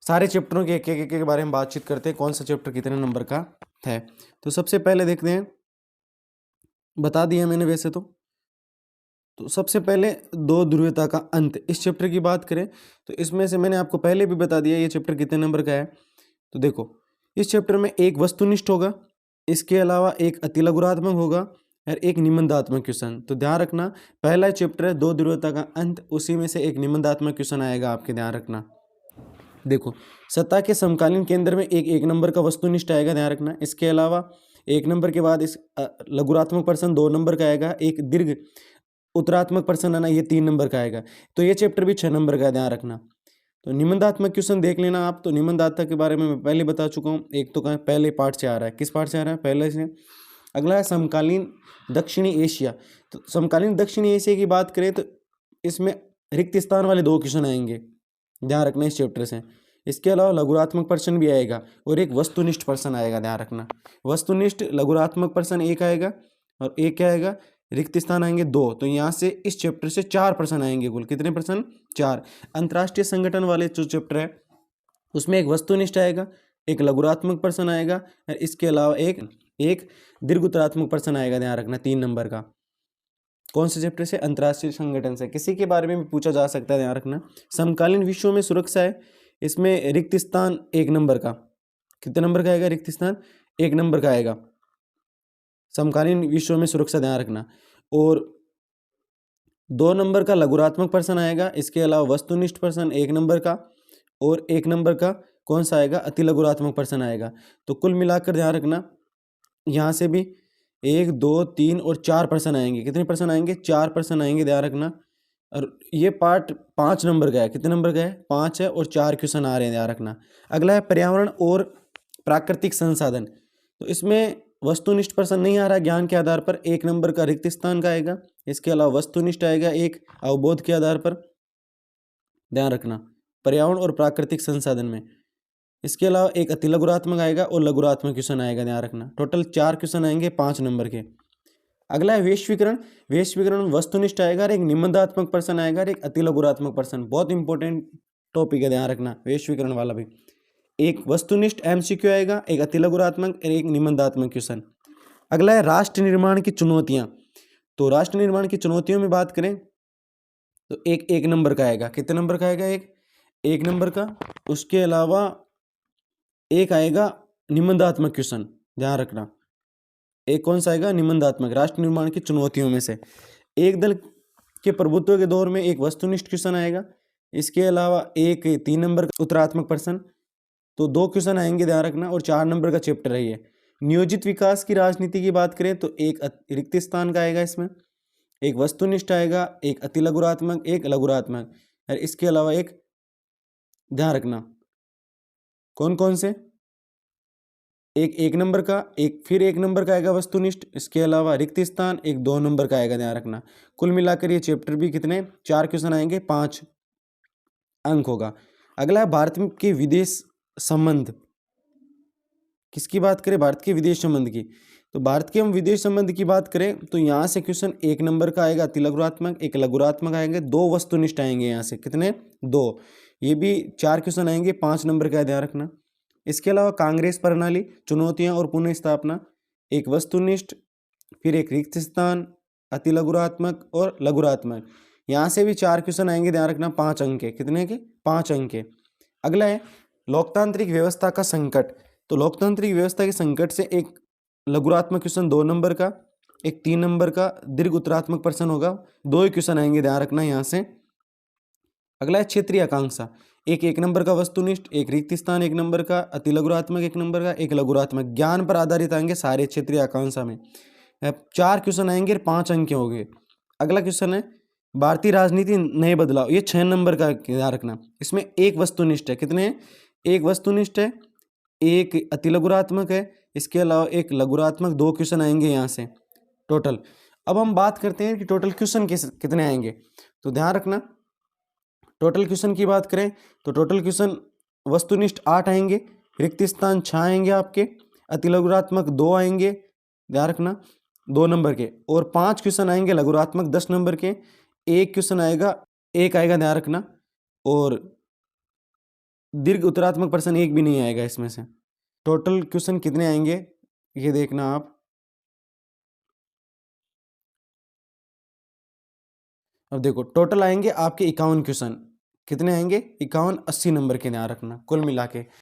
सारे चैप्टरों के एक के बारे में बातचीत करते हैं, कौन सा चैप्टर कितने नंबर का है। तो सबसे पहले देखते हैं, बता दिया मैंने वैसे तो सबसे पहले दो ध्रुवीयता का अंत, इस चैप्टर की बात करें तो इसमें से मैंने आपको पहले भी बता दिया ये चैप्टर कितने नंबर का है। तो देखो, इस चैप्टर में एक वस्तुनिष्ठ होगा, इसके अलावा एक अतिलघुरात्मक होगा और एक निबंधात्मक क्वेश्चन। तो ध्यान रखना, पहला चैप्टर है दो ध्रुवीयता का अंत, उसी में से एक निबंधात्मक क्वेश्चन आएगा, आपके ध्यान रखना। देखो, सतह के समकालीन केंद्र में एक नंबर का वस्तुनिष्ठ आएगा, ध्यान रखना। इसके अलावा एक नंबर के बाद इस लघुरात्मक प्रश्न 2 नंबर का आएगा, एक दीर्घ उत्तरात्मक प्रश्न आना, ये 3 नंबर का आएगा। तो ये चैप्टर भी 6 नंबर का है, ध्यान रखना। तो निबंधात्मक क्वेश्चन देख लेना आप। तो निबंधात्मक के बारे में मैं पहले बता चुका हूँ, एक तो कहें पहले पार्ट से आ रहा है, किस पार्ट से आ रहा है, पहले से। अगला है समकालीन दक्षिणी एशिया। तो समकालीन दक्षिणी एशिया की बात करें तो इसमें रिक्त स्थान वाले 2 क्वेश्चन आएंगे, ध्यान रखना, इस चैप्टर से। इसके अलावा लघुरात्मक प्रश्न भी आएगा और एक वस्तुनिष्ठ प्रश्न आएगा, ध्यान रखना। वस्तुनिष्ठ लघुरात्मक प्रश्न एक आएगा और एक क्या आएगा, रिक्त स्थान आएंगे 2। तो यहाँ से इस चैप्टर से 4 प्रश्न आएंगे, कुल कितने प्रश्न, 4। अंतर्राष्ट्रीय संगठन वाले जो चैप्टर है उसमें एक वस्तुनिष्ठ आएगा, एक लघुरात्मक प्रश्न आएगा और इसके अलावा एक दीर्घोत्तरात्मक प्रश्न आएगा, ध्यान रखना, 3 नंबर का। कौन से चैप्टर से, अंतर्राष्ट्रीय संगठन से। किसी के बारे में भी पूछा जा सकता है, ध्यान रखना। समकालीन विश्व में सुरक्षा है, इसमें रिक्त स्थान 1 नंबर का, कितने नंबर का आएगा, रिक्त स्थान 1 नंबर का आएगा, समकालीन विश्व में सुरक्षा, ध्यान रखना। और 2 नंबर का लघुरात्मक प्रश्न आएगा, इसके अलावा वस्तुनिष्ठ प्रश्न 1 नंबर का और 1 नंबर का कौन सा आएगा, अति लघुरात्मक प्रश्न आएगा। तो कुल मिलाकर ध्यान रखना, यहाँ से भी 1 2 3 और 4 प्रश्न आएंगे। कितने प्रश्न आएंगे, 4 प्रश्न आएंगे, ध्यान रखना। और ये पार्ट 5 नंबर का है, कितने नंबर का है, 5 है और 4 क्वेश्चन आ रहे हैं, ध्यान रखना। अगला है पर्यावरण और प्राकृतिक संसाधन। तो इसमें वस्तुनिष्ठ प्रश्न नहीं आ रहा, ज्ञान के आधार पर 1 नंबर का रिक्त स्थान का आएगा, इसके अलावा वस्तुनिष्ठ आएगा एक अवबोध के आधार पर, ध्यान रखना, पर्यावरण और प्राकृतिक संसाधन में। इसके अलावा एक अति लघुरात्मक आएगा और लघुरात्मक क्वेश्चन आएगा, ध्यान रखना। टोटल 4 क्वेश्चन आएंगे 5 नंबर के। अगला है वैश्वीकरण। वैश्वीकरण वस्तुनिष्ठ आएगा और एक निबंधात्मक प्रश्न आएगा और एक अति लघुरात्मक प्रश्न, बहुत इंपॉर्टेंट टॉपिक है, ध्यान रखना, वैश्वीकरण वाला भी। एक वस्तुनिष्ठ एमसीक्यू आएगा, एक अति लघुरात्मक और एक निबंधात्मक क्वेश्चन। अगला है राष्ट्र निर्माण की चुनौतियां। तो राष्ट्र निर्माण की चुनौतियों में बात करें तो एक नंबर का आएगा, कितने नंबर का आएगा, एक नंबर का। उसके अलावा एक आएगा निबंधात्मक क्वेश्चन, ध्यान रखना। एक कौन सा आएगा, निबंधात्मक, राष्ट्र निर्माण की चुनौतियों में से। एक दल के प्रभुत्व के दौर में एक वस्तुनिष्ठ क्वेश्चन आएगा, इसके अलावा एक 3 नंबर का उत्तरात्मक प्रश्न। तो 2 क्वेश्चन आएंगे, ध्यान रखना, और 4 नंबर का चैप्टर है ये। नियोजित विकास की राजनीति की बात करें तो एक रिक्त स्थान का आएगा, इसमें एक वस्तुनिष्ठ आएगा, एक अति लघुरात्मक, एक लघुरात्मक, और इसके अलावा एक, ध्यान रखना, कौन कौन से, एक नंबर का, एक फिर 1 नंबर का आएगा वस्तुनिष्ठ, इसके अलावा रिक्त स्थान एक 2 नंबर का आएगा, ध्यान रखना। कुल मिलाकर ये चैप्टर भी कितने, 4 क्वेश्चन आएंगे, 5 अंक होगा। अगला है भारत के विदेश संबंध। किसकी बात करें, भारत के विदेश संबंध की। तो भारत के हम विदेश संबंध की बात करें तो यहाँ से क्वेश्चन 1 नंबर का आएगा, अति लघुरात्मक, एक लघुरात्मक आएंगे, 2 वस्तुनिष्ठ आएंगे, यहाँ से कितने, 2। ये भी 4 क्वेश्चन आएंगे, 5 नंबर का, ध्यान रखना। इसके अलावा कांग्रेस प्रणाली, चुनौतियां और पुनः स्थापना, एक वस्तुनिष्ठ, फिर एक रिक्त स्थान, अति लघुरात्मक और लघुरात्मक, यहाँ से भी 4 क्वेश्चन आएंगे, ध्यान रखना, 5 अंक के, कितने के, 5 अंक के। अगला है लोकतांत्रिक व्यवस्था का संकट। तो लोकतांत्रिक व्यवस्था के संकट से एक लघुरात्मक क्वेश्चन 2 नंबर का, एक 3 नंबर का दीर्घ उत्तरात्मक प्रश्न होगा, 2 ही क्वेश्चन आएंगे, ध्यान रखना यहाँ से। अगला है क्षेत्रीय आकांक्षा। एक नंबर का वस्तुनिष्ठ, एक रिक्त स्थान 1 नंबर का, अति लघुरात्मक 1 नंबर का, एक लघुरात्मक, ज्ञान पर आधारित आएंगे सारे क्षेत्रीय आकांक्षा में। 4 क्वेश्चन आएंगे और 5 अंक के होंगे। अगला क्वेश्चन है भारतीय राजनीति नए बदलाव, ये 6 नंबर का, ध्यान रखना। इसमें एक वस्तुनिष्ठ है, कितने हैं, एक वस्तुनिष्ठ है, एक अति लघुरात्मक है, इसके अलावा एक लघुरात्मक, 2 क्वेश्चन आएंगे यहाँ से टोटल। अब हम बात करते हैं कि टोटल क्वेश्चन कितने आएंगे। तो ध्यान रखना, टोटल क्वेश्चन की बात करें तो टोटल क्वेश्चन वस्तुनिष्ठ 8 आएंगे, रिक्त स्थान 6 आएंगे आपके, अति लघुरात्मक 2 आएंगे, ध्यान रखना, 2 नंबर के, और 5 क्वेश्चन आएंगे लघुरात्मक 10 नंबर के, 1 क्वेश्चन आएगा, 1 आएगा, ध्यान रखना, और दीर्घ उत्तरात्मक प्रश्न एक भी नहीं आएगा इसमें से। टोटल क्वेश्चन कितने आएंगे ये देखना आप। अब देखो टोटल आएंगे आपके 51 क्वेश्चन। कितने आएंगे? 51, 80 नंबर के ध्यान रखना कुल मिला के।